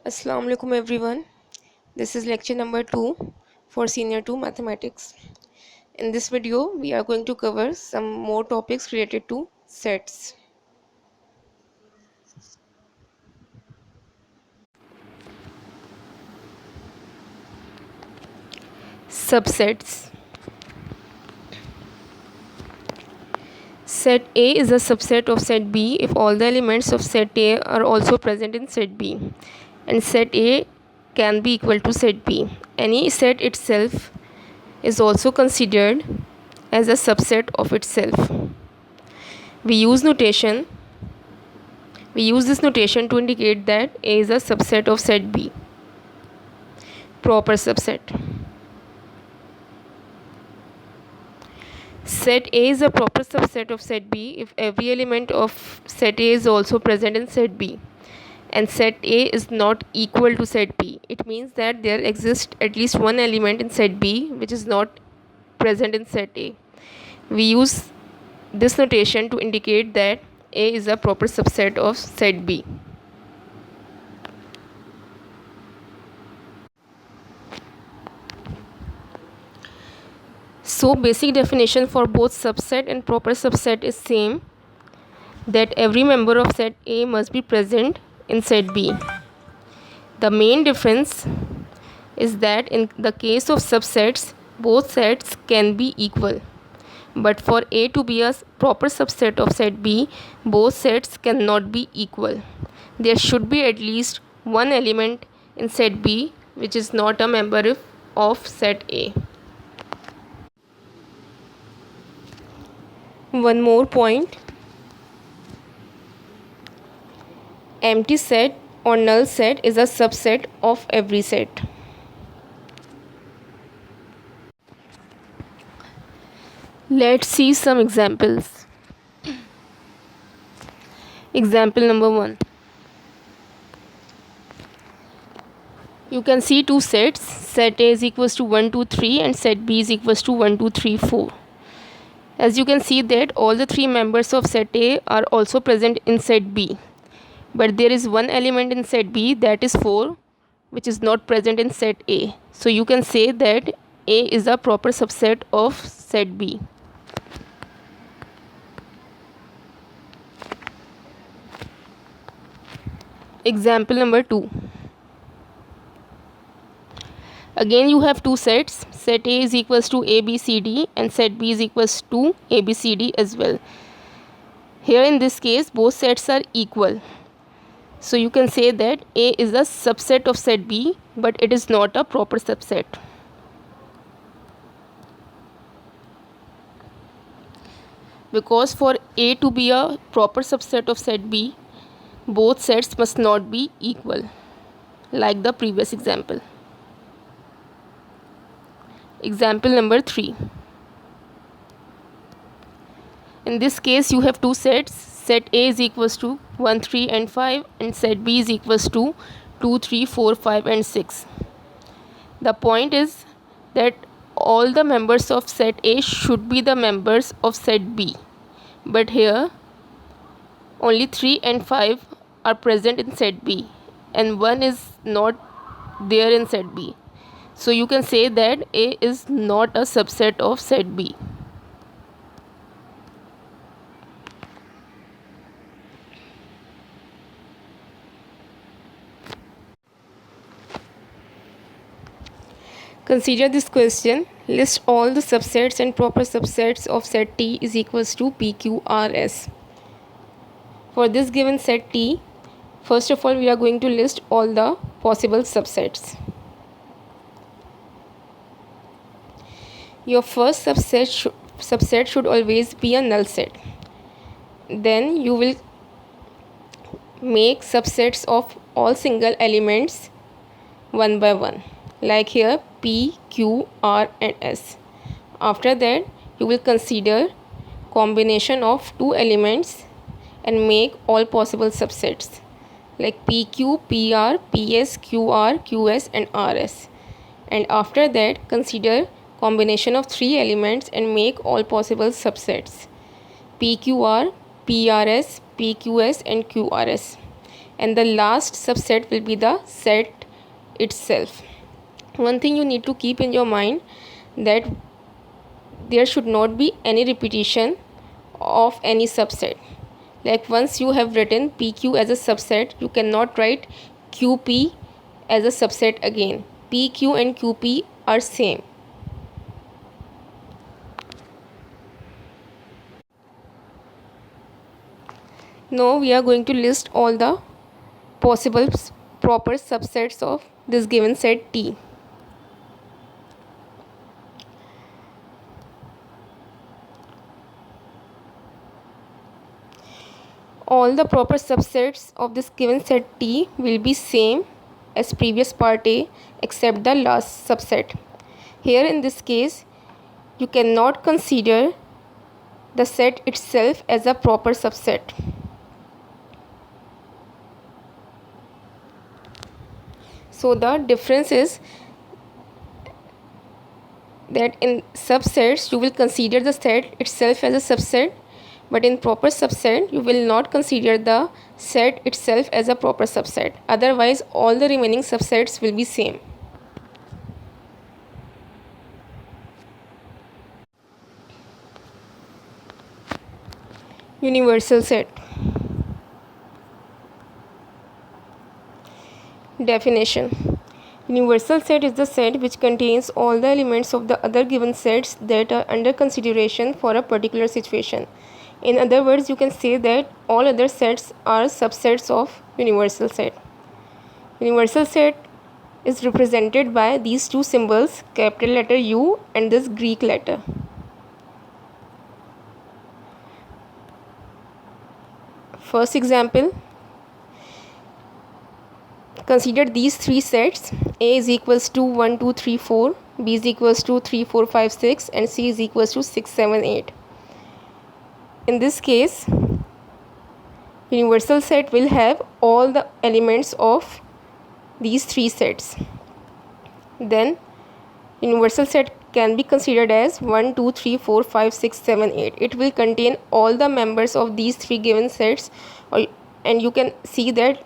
Assalamu alaikum everyone. This is lecture number 2 for senior 2 mathematics. In this video we are going to cover some more topics related to sets. Subsets. Set A is a subset of set B if all the elements of set A are also present in set B, and set A can be equal to set B. Any set itself is also considered as a subset of itself. We use this notation to indicate that A is a subset of set B. Proper subset. Set A is a proper subset of set B if every element of set A is also present in set B, and set A is not equal to set B. It means that there exists at least one element in set B which is not present in set A. We use this notation to indicate that A is a proper subset of set B. So basic definition for both subset and proper subset is same, that every member of set A must be present in set B. The main difference is that in the case of subsets, both sets can be equal. But for A to be a proper subset of set B, both sets cannot be equal. There should be at least one element in set B which is not a member of set A. One more point. Empty set or null set is a subset of every set. Let's see some examples. Example number 1. You can see two sets. Set A is equals to 1, 2, 3 and set B is equals to 1, 2, 3, 4. As you can see that all the three members of set A are also present in set B. But there is one element in set B, that is 4, which is not present in set A. So you can say that A is a proper subset of set B. Example number 2. Again you have two sets. Set A is equals to ABCD and set B is equals to ABCD as well. Here in this case both sets are equal. So you can say that A is a subset of set B, but it is not a proper subset. Because for A to be a proper subset of set B, both sets must not be equal, like the previous example. Example number 3. In this case you have two sets. Set A is equals to 1, 3 and 5 and set B is equals to 2, 3, 4, 5 and 6. The point is that all the members of set A should be the members of set B. But here only 3 and 5 are present in set B and 1 is not there in set B. So you can say that A is not a subset of set B. Consider this question. List all the subsets and proper subsets of set T is equals to PQRS. For this given set T, first of all we are going to list all the possible subsets. Your first subset should always be a null set. Then you will make subsets of all single elements one by one, like here P, Q, R and S. After that you will consider combination of two elements and make all possible subsets like PQ, PR, PS, QR, QS and RS. And after that consider combination of three elements and make all possible subsets PQR, PRS, PQS and QRS. and the last subset will be the set itself. One thing you need to keep in your mind, that there should not be any repetition of any subset. Like once you have written PQ as a subset, you cannot write QP as a subset again. PQ and QP are same. Now we are going to list all the possible proper subsets of this given set T. All the proper subsets of this given set T will be same as previous part A except the last subset. Here in this case, you cannot consider the set itself as a proper subset. So the difference is that in subsets you will consider the set itself as a subset, but in proper subset you will not consider the set itself as a proper subset. Otherwise all the remaining subsets will be same. Universal set. Definition. Universal set is the set which contains all the elements of the other given sets that are under consideration for a particular situation. In other words, you can say that all other sets are subsets of universal set. Universal set is represented by these two symbols, capital letter U and this Greek letter. First example, consider these three sets. A is equals to 1, 2, 3, 4, B is equals to 3, 4, 5, 6 and C is equals to 6, 7, 8. In this case, universal set will have all the elements of these three sets. Then universal set can be considered as 1, 2, 3, 4, 5, 6, 7, 8. It will contain all the members of these three given sets, and you can see that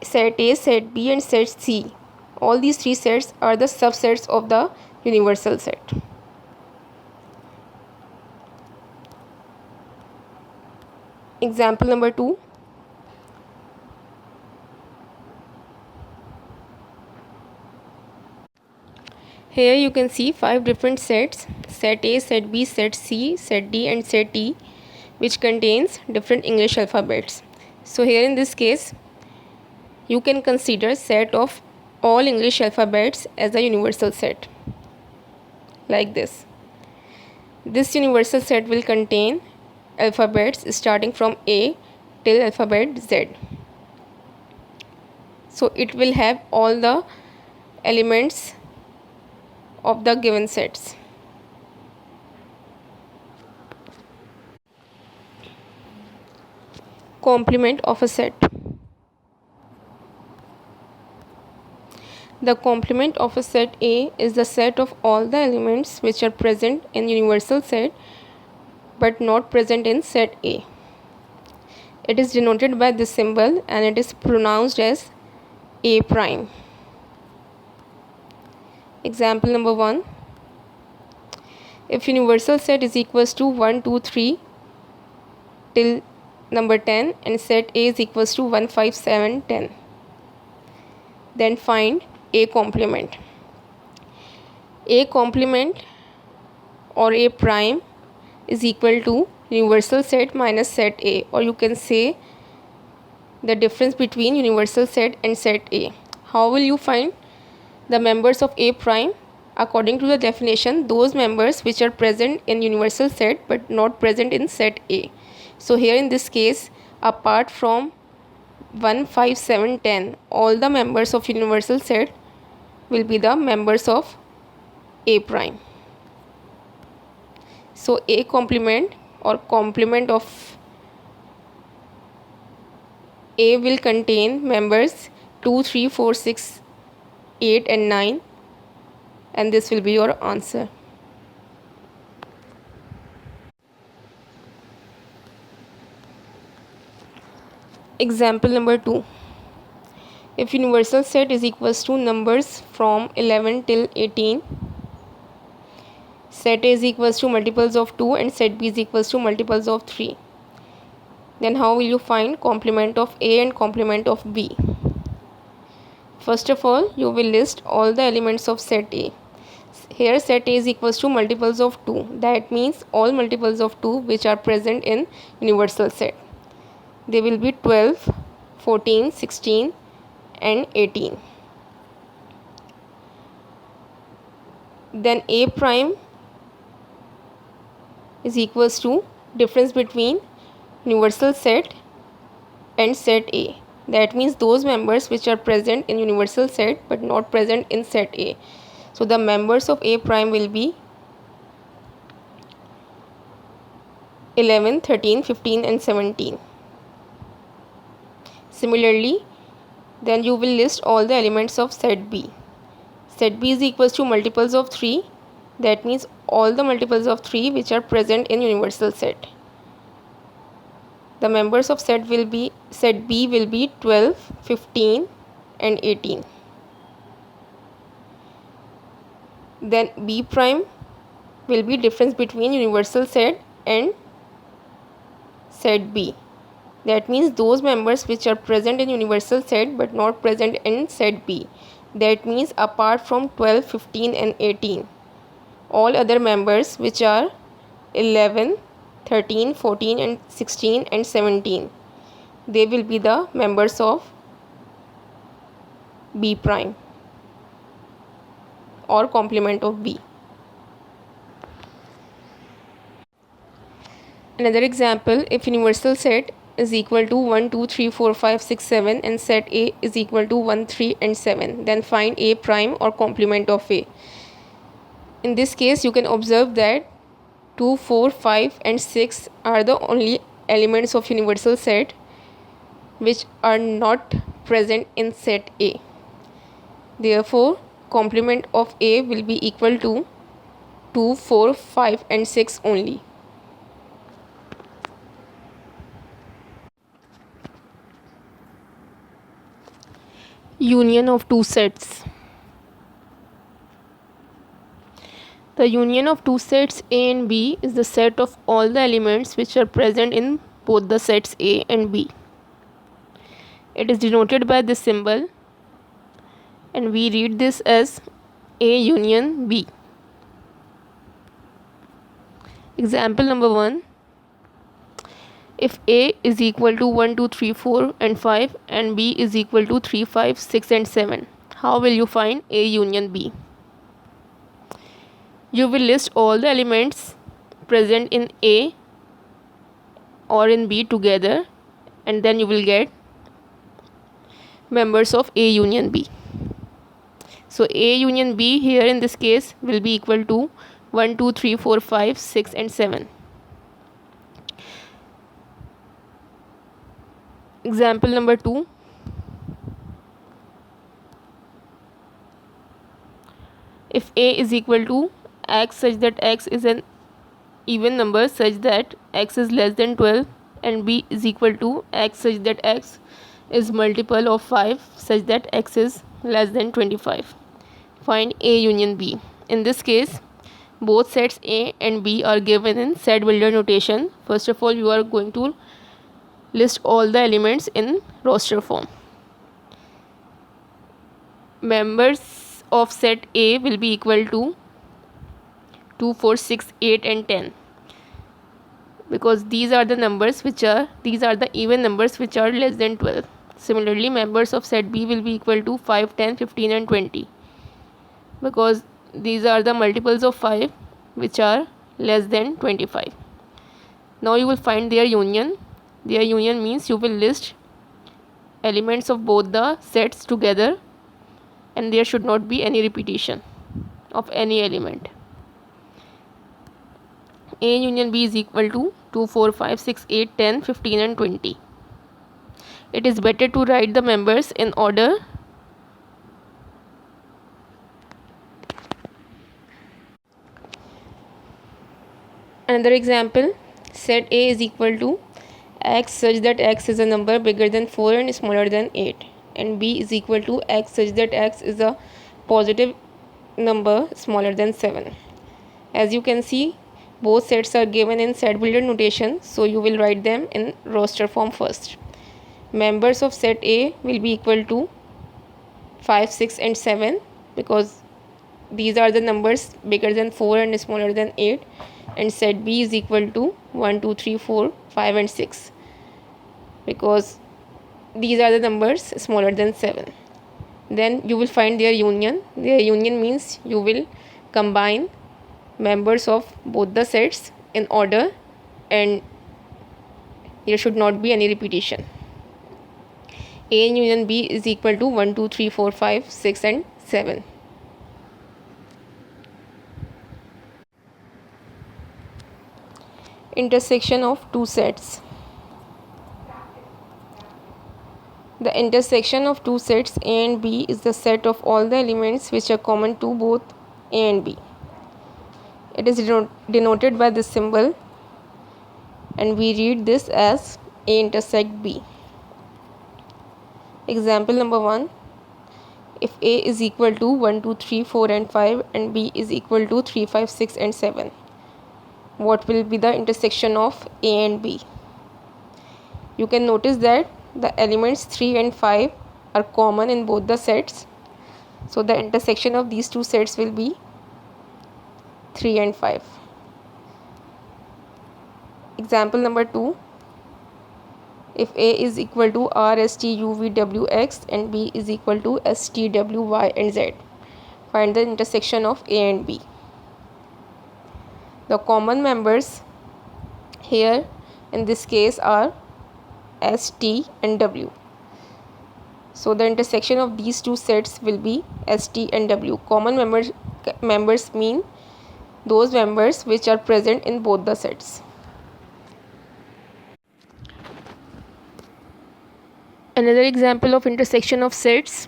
set A, set B and set C, all these three sets are the subsets of the universal set. Example number 2. Here you can see 5 different sets, set A, set B, set C, set D and set E, which contains different English alphabets. So here in this case, you can consider set of all English alphabets as a universal set, like this. This universal set will contain alphabets starting from A till alphabet Z. So it will have all the elements of the given sets. Complement of a set. The complement of a set A is the set of all the elements which are present in universal set but not present in set A. It is denoted by this symbol and it is pronounced as A prime. Example number 1. If universal set is equals to 1, 2, 3 till number 10 and set A is equals to 1, 5, 7, 10, then find A complement. A complement or A prime is equal to universal set minus set A, or you can say the difference between universal set and set A. How will you find the members of A prime? According to the definition, those members which are present in universal set but not present in set A. So here in this case, apart from 1, 5, 7, 10, all the members of universal set will be the members of A prime. So A complement or complement of A will contain members 2, 3, 4, 6, 8 and 9, and this will be your answer. Example number 2. If universal set is equals to numbers from 11 till 18, set A is equals to multiples of 2 and set B is equals to multiples of 3, then how will you find complement of A and complement of B? First of all, you will list all the elements of set A. Here set A is equals to multiples of 2. That means all multiples of 2 which are present in universal set. They will be 12, 14, 16 and 18. Then A prime is equals to difference between universal set and set A. That means those members which are present in universal set but not present in set A. So the members of A prime will be 11, 13, 15 and 17. Similarly, then you will list all the elements of set B. Set B is equals to multiples of 3. That means all the multiples of 3 which are present in universal set. The members of set B will be 12, 15 and 18. Then B prime will be difference between universal set and set B. That means those members which are present in universal set but not present in set B. That means apart from 12, 15 and 18, all other members which are 11, 13, 14 and 16 and 17, they will be the members of B prime or complement of B. Another example, if universal set is equal to 1, 2, 3, 4, 5, 6, 7 and set A is equal to 1, 3 and 7, then find A prime or complement of A. In this case, you can observe that 2, 4, 5 and 6 are the only elements of universal set which are not present in set A. Therefore, complement of A will be equal to 2, 4, 5 and 6 only. Union of two sets. The union of two sets A and B is the set of all the elements which are present in both the sets A and B. It is denoted by this symbol and we read this as A union B. Example number 1. If A is equal to 1, 2, 3, 4 and 5 and B is equal to 3, 5, 6 and 7, how will you find A union B? You will list all the elements present in A or in B together and then you will get members of A union B. So A union B here in this case will be equal to 1, 2, 3, 4, 5, 6 and 7. Example number 2. If A is equal to x such that x is an even number such that x is less than 12 and B is equal to x such that x is multiple of 5 such that x is less than 25. Find A union B. In this case, both sets A and B are given in set builder notation. First of all, you are going to list all the elements in roster form. Members of set A will be equal to 2, 4, 6, 8 and 10 because these are the even numbers which are less than 12. Similarly, members of set B will be equal to 5, 10, 15 and 20 because these are the multiples of 5 which are less than 25. Now you will find their union. Their union means you will list elements of both the sets together and there should not be any repetition of any element. A union B is equal to 2, 4, 5, 6, 8, 10, 15 and 20. It is better to write the members in order. Another example, set A is equal to x such that x is a number bigger than 4 and smaller than 8 and b is equal to x such that x is a positive number smaller than 7. As you can see, both sets are given in set builder notation, so you will write them in roster form first. Members of set A will be equal to 5, 6 and 7 because these are the numbers bigger than 4 and smaller than 8, and set B is equal to 1, 2, 3, 4, 5 and 6 because these are the numbers smaller than 7. Then you will find their union. Their union means you will combine members of both the sets in order and there should not be any repetition. A union B is equal to 1, 2, 3, 4, 5, 6 and 7. Intersection of two sets. The intersection of two sets A and B is the set of all the elements which are common to both A and B. It is denoted by this symbol and we read this as A intersect B. Example number 1. If A is equal to 1, 2, 3, 4 and 5 and B is equal to 3, 5, 6 and 7, what will be the intersection of A and B? You can notice that the elements 3 and 5 are common in both the sets. So the intersection of these two sets will be 3 and 5. Example number 2. If A is equal to R, S, T, U, V, W, X and B is equal to S, T, W, Y and Z, find the intersection of A and B. The common members here in this case are S, T and W. So the intersection of these two sets will be S, T and W. Common members mean those members which are present in both the sets. Another example of intersection of sets.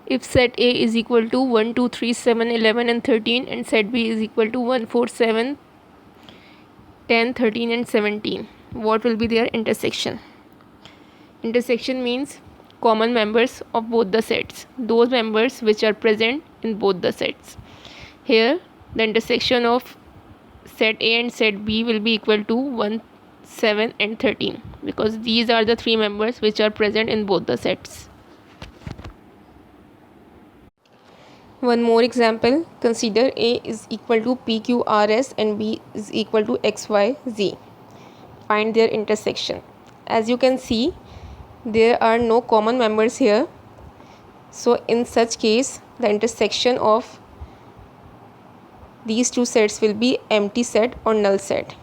If set A is equal to 1, 2, 3, 7, 11 and 13 and set B is equal to 1, 4, 7, 10, 13 and 17, what will be their intersection? Intersection means common members of both the sets, those members which are present in both the sets. Here the intersection of set A and set B will be equal to 1, 7 and 13 because these are the three members which are present in both the sets. One more example. Consider A is equal to PQRS and B is equal to XYZ. Find their intersection. As you can see, there are no common members here. So in such case, the intersection of these two sets will be empty set or null set.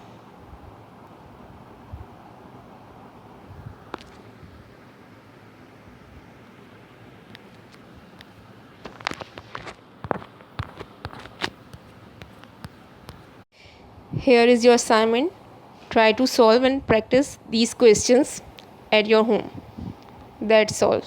Here is your assignment. Try to solve and practice these questions at your home. That's all.